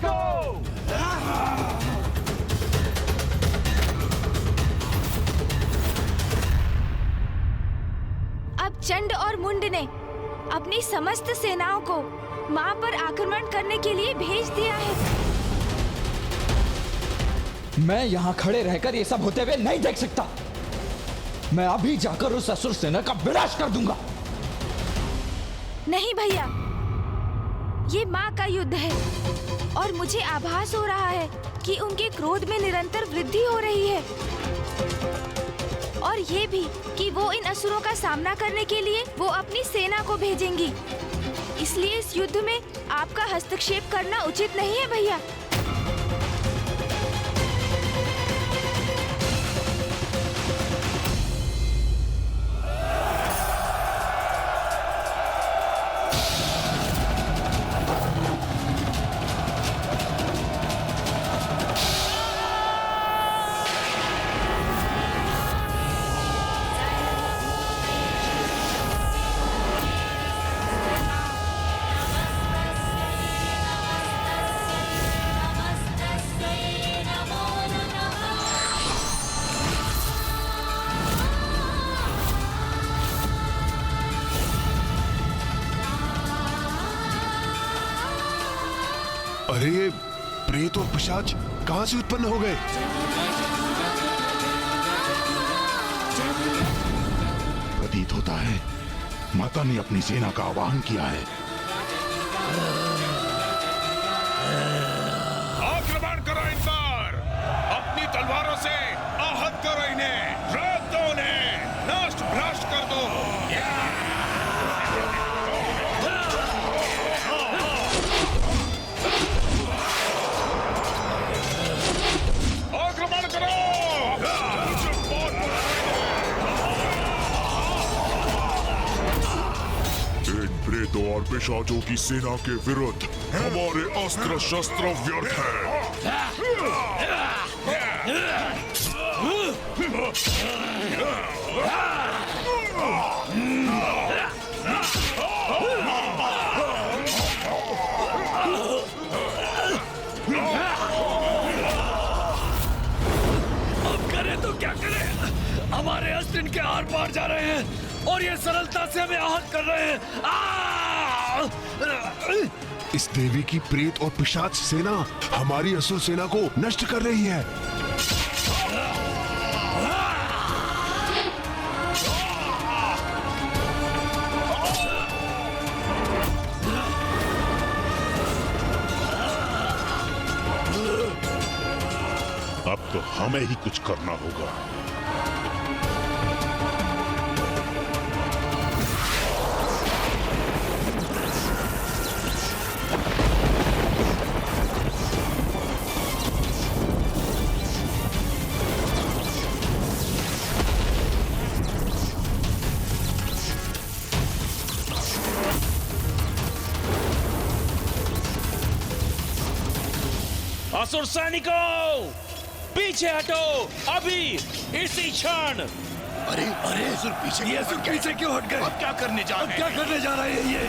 इनको। अब चंड और मुंड ने अपनी समस्त सेनाओं को मां पर आक्रमण करने के लिए भेज दिया है। मैं यहाँ खड़े रहकर ये सब होते हुए नहीं देख सकता। मैं अभी जाकर उस असुर सेना का विनाश कर दूंगा। नहीं भैया, ये माँ का युद्ध है और मुझे आभास हो रहा है कि उनके क्रोध में निरंतर वृद्धि हो रही है और ये भी कि वो इन असुरों का सामना करने के लिए वो अपनी सेना को भेजेंगी। इसलिए इस युद्ध में आपका हस्तक्षेप करना उचित नहीं है भैया। अरे ये प्रेत और पिशाच कहां से उत्पन्न हो गए? प्रतीत होता है माता ने अपनी सेना का आवाहन किया है। आक्रमण करो इन पर, अपनी तलवारों से आहत करो इन्हें, रोक दो उन्हें, नष्ट भ्रष्ट कर दो। आक्रमण करो। इन प्रेतों और पिशाचों की सेना के विरुद्ध हमारे अस्त्र शस्त्र व्यर्थ है। तो क्या करें? हमारे अस्त्र इनके आर पार जा रहे हैं और ये सरलता से हमें आहत कर रहे हैं। इस देवी की प्रेत और पिशाच सेना हमारी असुर सेना को नष्ट कर रही है। अब तो हमें ही कुछ करना होगा। असुर सैनिकों, पीछे हटो अभी, इसी क्षण। अरे अरे असुर पीछे, ये असुर पीछे क्यों हट गए? अब क्या करने जा रहे हैं? क्या करने जा रहे हैं ये?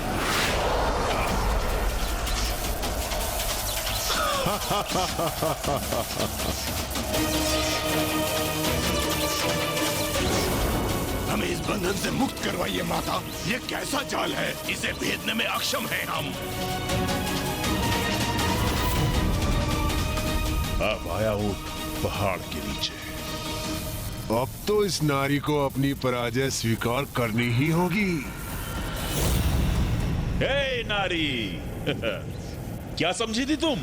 हमें इस बंधन से मुक्त करवाइए माता। ये कैसा जाल है, इसे भेदने में अक्षम हैं हम। अब आया हूं पहाड़ के नीचे। अब तो इस नारी को अपनी पराजय स्वीकार करनी ही होगी। हे नारी, क्या समझी थी तुम?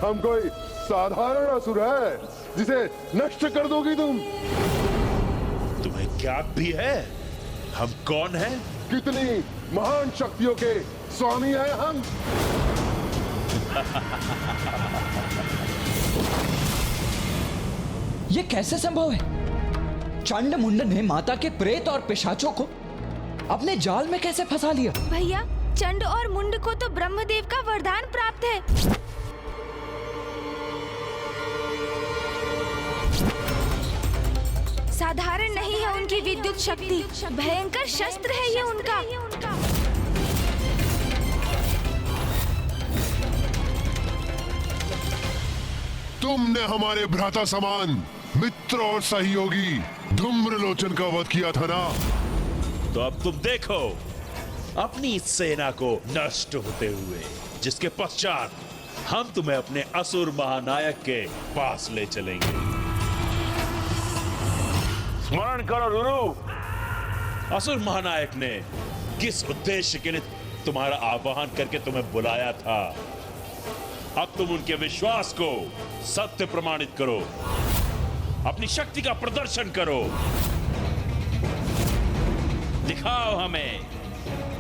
हम कोई साधारण असुर है जिसे नष्ट कर दोगी तुम? तुम्हें क्या भी है? हम कौन हैं? कितनी महान शक्तियों के स्वामी हैं हम। ये कैसे संभव है? चंड मुंड ने माता के प्रेत और पिशाचों को अपने जाल में कैसे फंसा लिया? भैया, चंड और मुंड को तो ब्रह्मदेव का वरदान प्राप्त है। साधारण नहीं है उनकी विद्युत शक्ति, भयंकर शस्त्र है ये उनका। तुमने हमारे भ्राता समान मित्र और सहयोगी धूम्रलोचन का वध किया था ना? तो अब तुम देखो अपनी सेना को नष्ट होते हुए, जिसके पश्चात हम तुम्हें अपने असुर महानायक के पास ले चलेंगे। स्मरण करो रुरु, असुर महानायक ने किस उद्देश्य के लिए तुम्हारा आह्वान करके तुम्हें बुलाया था। अब तुम उनके विश्वास को सत्य प्रमाणित करो, अपनी शक्ति का प्रदर्शन करो, दिखाओ हमें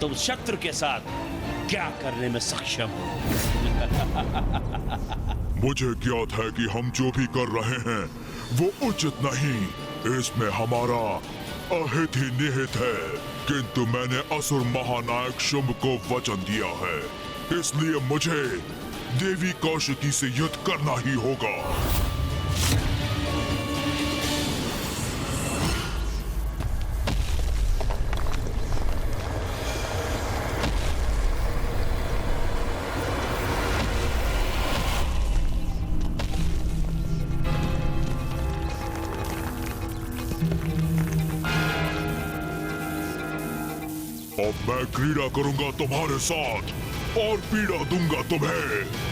तुम शत्रु के साथ क्या करने में सक्षम हो। मुझे ज्ञात है कि हम जो भी कर रहे हैं वो उचित नहीं, इसमें हमारा अहित ही निहित है। किंतु मैंने असुर महानायक शुंभ को वचन दिया है, इसलिए मुझे देवी कौशिकी से युद्ध करना ही होगा। अब मैं क्रीड़ा करूंगा तुम्हारे साथ और पीड़ा दूंगा तुम्हें।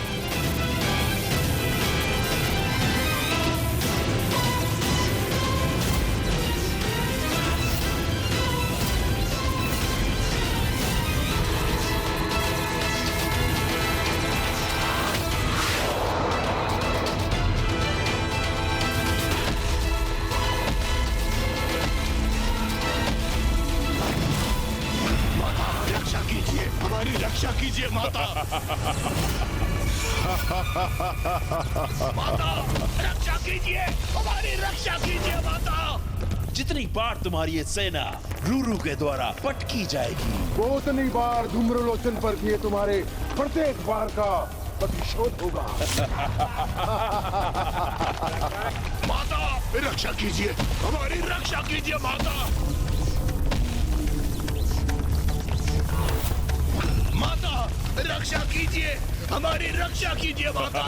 रक्षा कीजिए माता। माता रक्षा कीजिए, हमारी रक्षा कीजिए माता। जितनी बार तुम्हारी ये सेना रूरू के द्वारा पटकी जाएगी, वो उतनी बार धूम्रलोचन पर किए तुम्हारे प्रत्येक बार का प्रतिशोध होगा। माता रक्षा कीजिए, हमारी रक्षा कीजिए माता। माता रक्षा कीजिए, हमारी रक्षा कीजिए माता।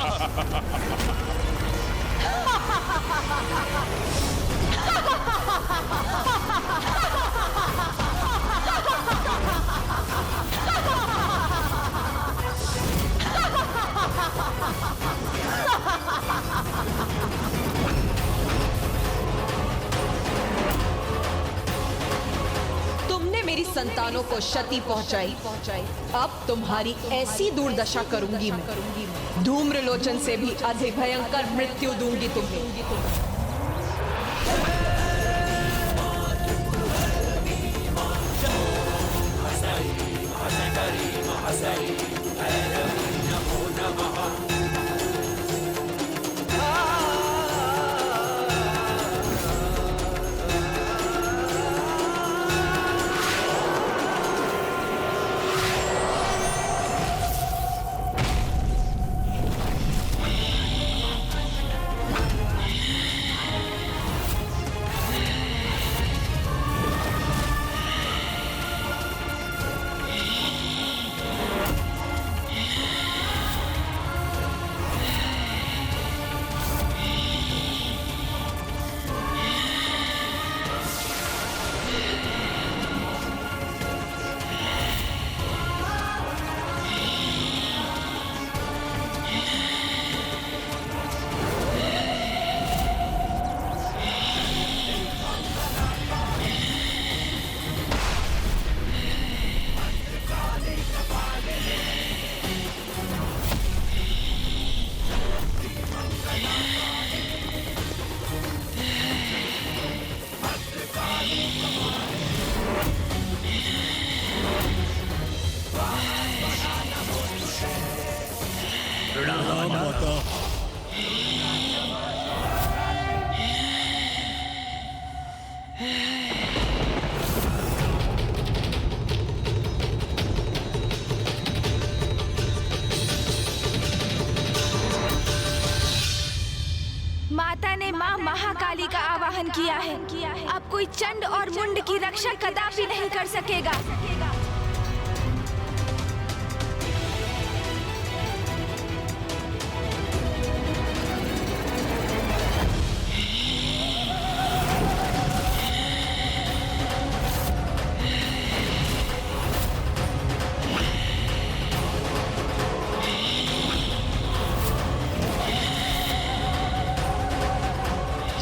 तुमने मेरी संतानों को क्षति पहुंचाई, अब तुम्हारी ऐसी दुर्दशा करूंगी मैं। धूम्रलोचन से भी अधिक भयंकर मृत्यु दूंगी तुम्हें। माता ने माँ महाकाली का आवाहन किया है। अब कोई चंड और मुंड की रक्षा कदापि नहीं कर सकेगा।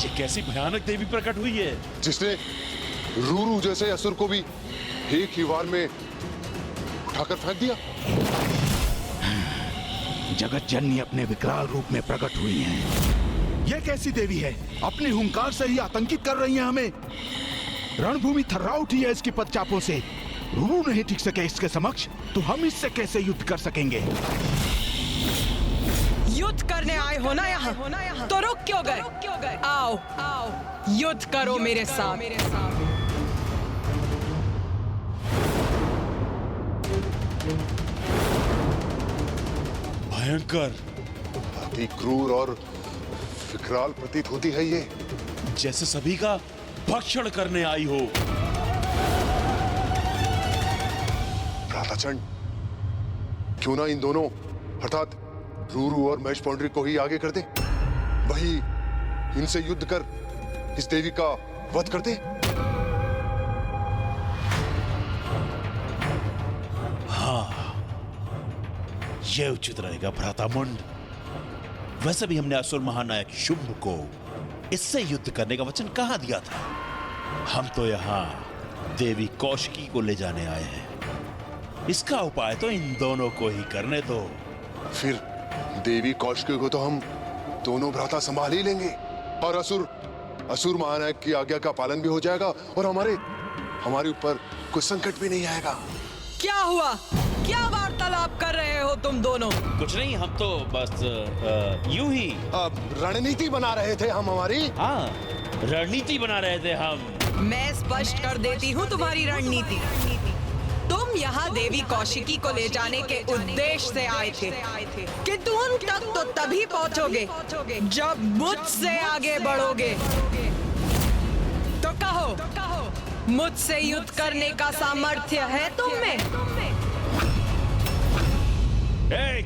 ये कैसी भयानक देवी प्रकट हुई है जिसने रूरू जैसे असुर को भी एक ही वार में उठाकर फेंक दिया। जगत जननी अपने विकराल रूप में प्रकट हुई हैं। यह कैसी देवी है? अपने हुंकार से ही आतंकित कर रही है हमें। रणभूमि थर्रा उठी है इसकी पदचापों से। रूरू नहीं टिक सके इसके समक्ष, तो हम इससे कैसे युद्ध कर सकेंगे? युद्ध करने आए हो ना यहाँ, तो रुक क्यों गए? आओ युद्ध करो मेरे साथ। भयंकर, अति क्रूर और विकराल प्रतीत होती है ये, जैसे सभी का भक्षण करने आई हो। भ्राताचंड, क्यों ना इन दोनों अर्थात रूरू और महेश पौंडरी को ही आगे कर दे। वही इनसे युद्ध कर इस देवी का वध कर दे। हाँ, यह उचित रहेगा भ्रातामुंड। वैसे भी हमने असुर महानायक शुंभ को इससे युद्ध करने का वचन कहाँ दिया था। हम तो यहाँ देवी कौशिकी को ले जाने आए हैं। इसका उपाय तो इन दोनों को ही करने दो। फिर देवी कौशिकी को तो हम दोनों भ्राता संभाल ही लेंगे, और असुर महानायक की आज्ञा का पालन भी हो जाएगा, और हमारे ऊपर कोई संकट भी नहीं आएगा। क्या हुआ? क्या वार्तालाप कर रहे हो तुम दोनों? कुछ नहीं, हम तो बस यूं ही रणनीति बना रहे थे हम हमारी। हाँ, रणनीति बना रहे थे हम। मैं स्पष्ट कर देती हूँ तुम्हारी रणनीति। तुम यहाँ देवी कौशिकी को ले जाने के उद्देश्य से आए थे, किंतु उन तक तो तभी पहुँचोगे जब मुझसे आगे बढ़ोगे। तो कहो, मुझसे युद्ध करने का सामर्थ्य है तुम में?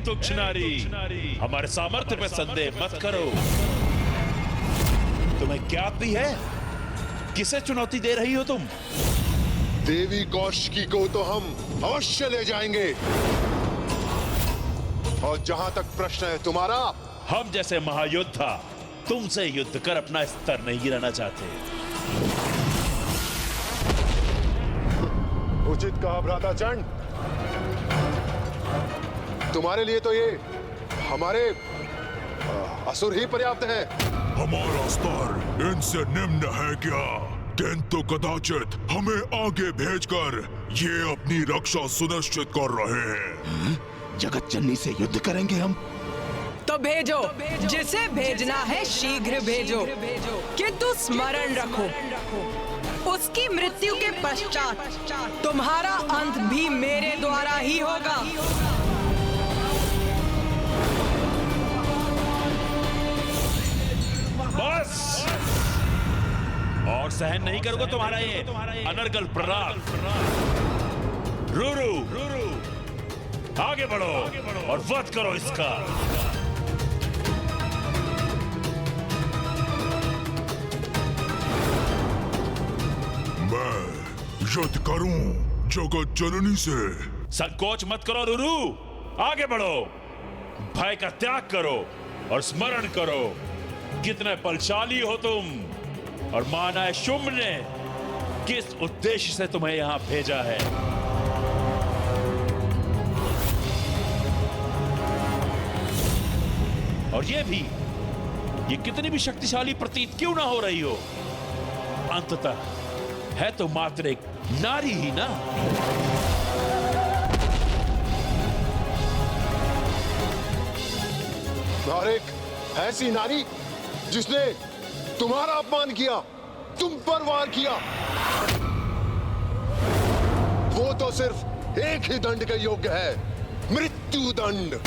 तुच्छ नारी, हमारे सामर्थ्य पे संदेह मत करो। तुम्हें क्या भी है? किसे चुनौती दे रही हो तुम? देवी कौशिकी को तो हम अवश्य ले जाएंगे, और जहां तक प्रश्न है तुम्हारा, हम जैसे महायोद्धा तुमसे युद्ध कर अपना स्तर नहीं गिराना चाहते। उचित कहा भ्राताचंड। तुम्हारे लिए तो ये हमारे असुर ही पर्याप्त है। हमारा स्तर इनसे निम्न है क्या? किंतु कदाचित हमें आगे भेजकर ये अपनी रक्षा सुनिश्चित कर रहे हैं। जगत जननी से युद्ध करेंगे हम? तो भेजो, जिसे भेजना है शीघ्र भेजो, किंतु स्मरण रखो, उसकी मृत्यु के पश्चात तुम्हारा अंत भी मेरे द्वारा ही होगा। बस, और सहन नहीं करूंगा तुम्हारा ये अनर्गल प्रहार। रूरू, आगे बढ़ो और वध करो इसका। मैं युद्ध करूं जगत जननी से। संकोच मत करो रूरू, आगे बढ़ो, भय का त्याग करो और स्मरण करो कितने बलशाली हो तुम, और महानायक शुंभ ने किस उद्देश्य से तुम्हें यहां भेजा है। और ये कितनी भी शक्तिशाली प्रतीत क्यों ना हो रही हो, अंततः है तो मात्र एक नारी ही ना। और एक ऐसी नारी जिसने तुम्हारा अपमान किया, तुम पर वार किया, वो तो सिर्फ एक ही दंड के योग्य है, मृत्यु दंड।